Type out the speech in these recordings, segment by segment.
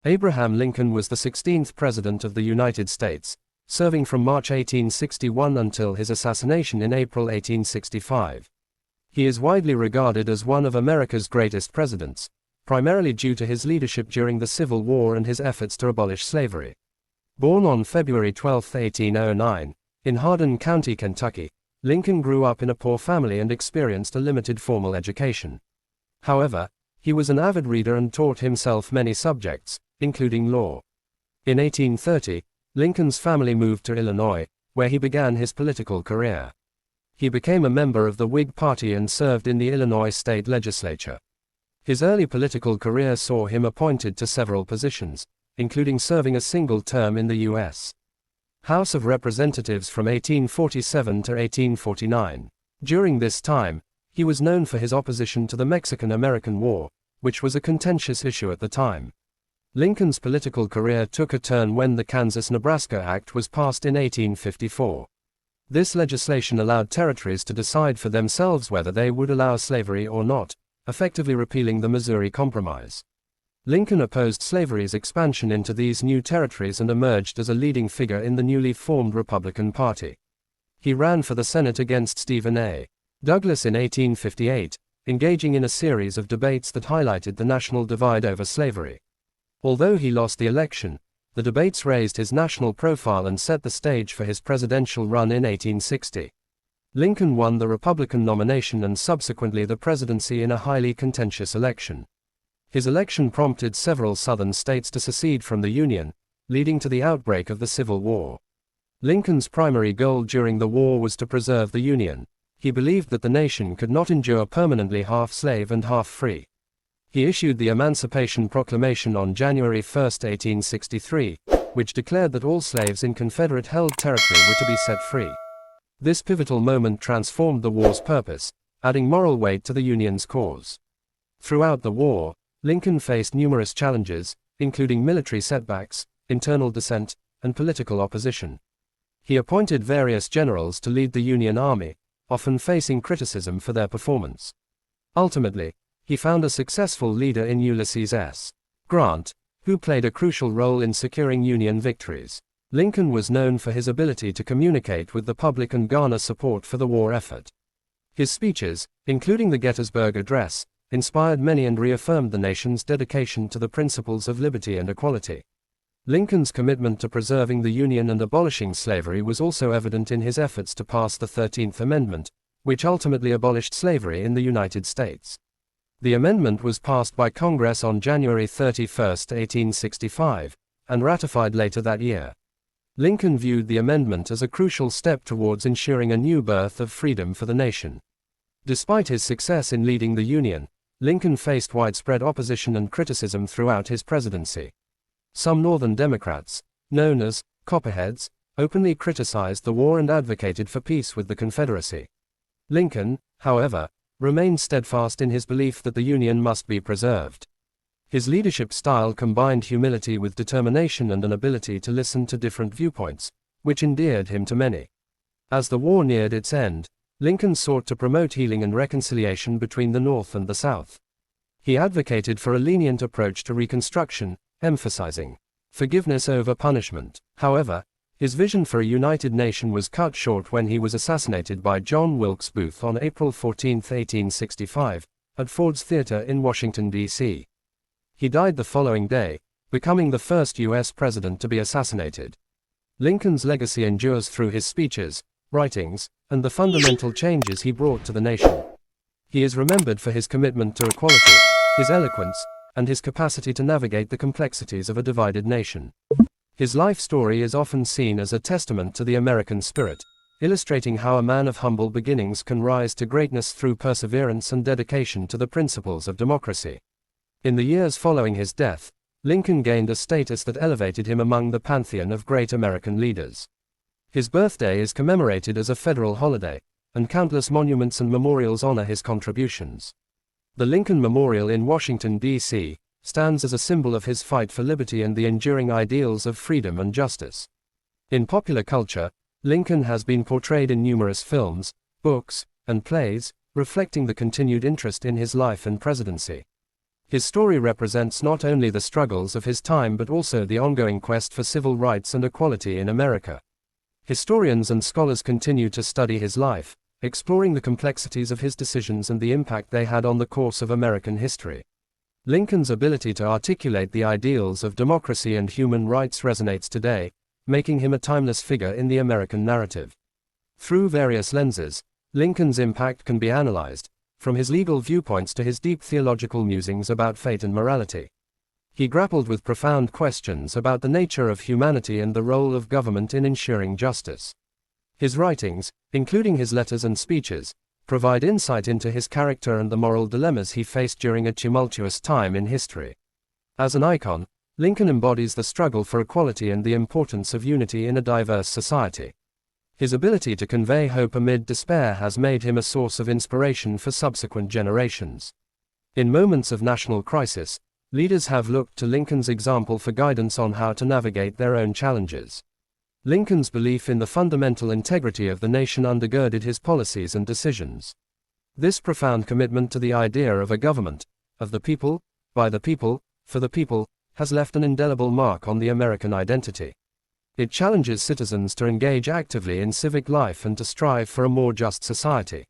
Abraham Lincoln was the 16th President of the United States, serving from March 1861 until his assassination in April 1865. He is widely regarded as one of America's greatest presidents, primarily due to his leadership during the Civil War and his efforts to abolish slavery. Born on February 12, 1809, in Hardin County, Kentucky, Lincoln grew up in a poor family and experienced a limited formal education. However, he was an avid reader and taught himself many subjects, including law. In 1830, Lincoln's family moved to Illinois, where he began his political career. He became a member of the Whig Party and served in the Illinois state legislature. His early political career saw him appointed to several positions, including serving a single term in the U.S. House of Representatives from 1847 to 1849. During this time, he was known for his opposition to the Mexican-American War, which was a contentious issue at the time. Lincoln's political career took a turn when the Kansas-Nebraska Act was passed in 1854. This legislation allowed territories to decide for themselves whether they would allow slavery or not, effectively repealing the Missouri Compromise. Lincoln opposed slavery's expansion into these new territories and emerged as a leading figure in the newly formed Republican Party. He ran for the Senate against Stephen A. Douglas in 1858, engaging in a series of debates that highlighted the national divide over slavery. Although he lost the election, the debates raised his national profile and set the stage for his presidential run in 1860. Lincoln won the Republican nomination and subsequently the presidency in a highly contentious election. His election prompted several Southern states to secede from the Union, leading to the outbreak of the Civil War. Lincoln's primary goal during the war was to preserve the Union. He believed that the nation could not endure permanently half slave and half free. He issued the Emancipation Proclamation on January 1, 1863, which declared that all slaves in Confederate-held territory were to be set free. This pivotal moment transformed the war's purpose, adding moral weight to the Union's cause. Throughout the war, Lincoln faced numerous challenges, including military setbacks, internal dissent, and political opposition. He appointed various generals to lead the Union Army, often facing criticism for their performance. Ultimately, he found a successful leader in Ulysses S. Grant, who played a crucial role in securing Union victories. Lincoln was known for his ability to communicate with the public and garner support for the war effort. His speeches, including the Gettysburg Address, inspired many and reaffirmed the nation's dedication to the principles of liberty and equality. Lincoln's commitment to preserving the Union and abolishing slavery was also evident in his efforts to pass the 13th Amendment, which ultimately abolished slavery in the United States. The amendment was passed by Congress on January 31, 1865, and ratified later that year. Lincoln viewed the amendment as a crucial step towards ensuring a new birth of freedom for the nation. Despite his success in leading the Union, Lincoln faced widespread opposition and criticism throughout his presidency. Some Northern Democrats, known as Copperheads, openly criticized the war and advocated for peace with the Confederacy. Lincoln, however, remained steadfast in his belief that the Union must be preserved. His leadership style combined humility with determination and an ability to listen to different viewpoints, which endeared him to many. As the war neared its end, Lincoln sought to promote healing and reconciliation between the North and the South. He advocated for a lenient approach to Reconstruction, emphasizing forgiveness over punishment. However, his vision for a united nation was cut short when he was assassinated by John Wilkes Booth on April 14, 1865, at Ford's Theater in Washington, D.C. He died the following day, becoming the first U.S. president to be assassinated. Lincoln's legacy endures through his speeches, writings, and the fundamental changes he brought to the nation. He is remembered for his commitment to equality, his eloquence, and his capacity to navigate the complexities of a divided nation. His life story is often seen as a testament to the American spirit, illustrating how a man of humble beginnings can rise to greatness through perseverance and dedication to the principles of democracy. In the years following his death, Lincoln gained a status that elevated him among the pantheon of great American leaders. His birthday is commemorated as a federal holiday, and countless monuments and memorials honor his contributions. The Lincoln Memorial in Washington, D.C., stands as a symbol of his fight for liberty and the enduring ideals of freedom and justice. In popular culture, Lincoln has been portrayed in numerous films, books, and plays, reflecting the continued interest in his life and presidency. His story represents not only the struggles of his time but also the ongoing quest for civil rights and equality in America. Historians and scholars continue to study his life, exploring the complexities of his decisions and the impact they had on the course of American history. Lincoln's ability to articulate the ideals of democracy and human rights resonates today, making him a timeless figure in the American narrative. Through various lenses, Lincoln's impact can be analyzed, from his legal viewpoints to his deep theological musings about fate and morality. He grappled with profound questions about the nature of humanity and the role of government in ensuring justice. His writings, including his letters and speeches, provide insight into his character and the moral dilemmas he faced during a tumultuous time in history. As an icon, Lincoln embodies the struggle for equality and the importance of unity in a diverse society. His ability to convey hope amid despair has made him a source of inspiration for subsequent generations. In moments of national crisis, leaders have looked to Lincoln's example for guidance on how to navigate their own challenges. Lincoln's belief in the fundamental integrity of the nation undergirded his policies and decisions. This profound commitment to the idea of a government, of the people, by the people, for the people, has left an indelible mark on the American identity. It challenges citizens to engage actively in civic life and to strive for a more just society.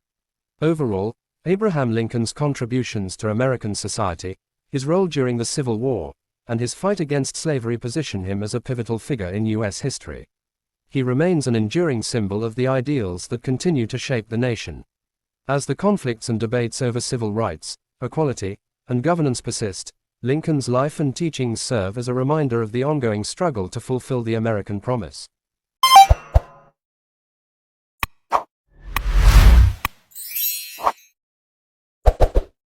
Overall, Abraham Lincoln's contributions to American society, his role during the Civil War, and his fight against slavery position him as a pivotal figure in U.S. history. He remains an enduring symbol of the ideals that continue to shape the nation. As the conflicts and debates over civil rights, equality, and governance persist, Lincoln's life and teachings serve as a reminder of the ongoing struggle to fulfill the American promise.